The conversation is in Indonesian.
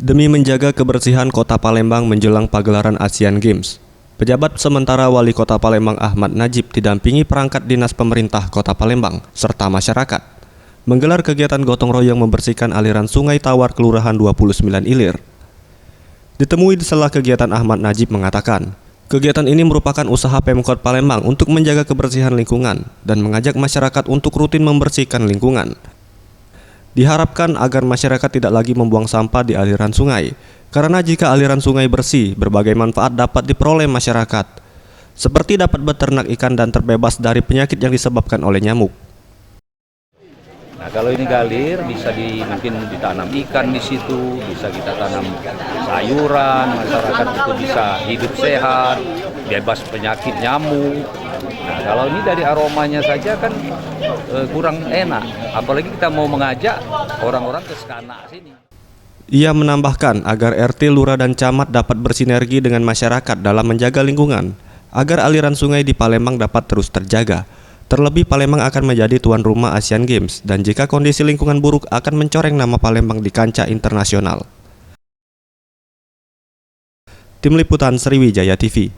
Demi menjaga kebersihan Kota Palembang menjelang pagelaran Asian Games, pejabat sementara Wali Kota Palembang Ahmad Najib didampingi perangkat dinas pemerintah Kota Palembang serta masyarakat menggelar kegiatan gotong royong membersihkan aliran Sungai Tawar Kelurahan 29 Ilir. Ditemui di sela kegiatan, Ahmad Najib mengatakan, kegiatan ini merupakan usaha Pemkot Palembang untuk menjaga kebersihan lingkungan dan mengajak masyarakat untuk rutin membersihkan lingkungan. Diharapkan agar masyarakat tidak lagi membuang sampah di aliran sungai, karena jika aliran sungai bersih, berbagai manfaat dapat diperoleh masyarakat, seperti dapat beternak ikan dan terbebas dari penyakit yang disebabkan oleh nyamuk. Nah, kalau ini galir bisa mungkin ditanam ikan di situ, bisa kita tanam sayuran, masyarakat itu bisa hidup sehat, bebas penyakit nyamuk. Nah, kalau ini dari aromanya saja kan kurang enak, apalagi kita mau mengajak orang-orang ke Skana sini. Ia menambahkan agar RT, Lurah, dan Camat dapat bersinergi dengan masyarakat dalam menjaga lingkungan, agar aliran sungai di Palembang dapat terus terjaga. Terlebih Palembang akan menjadi tuan rumah Asian Games, dan jika kondisi lingkungan buruk akan mencoreng nama Palembang di kancah internasional. Tim Liputan Sriwijaya TV.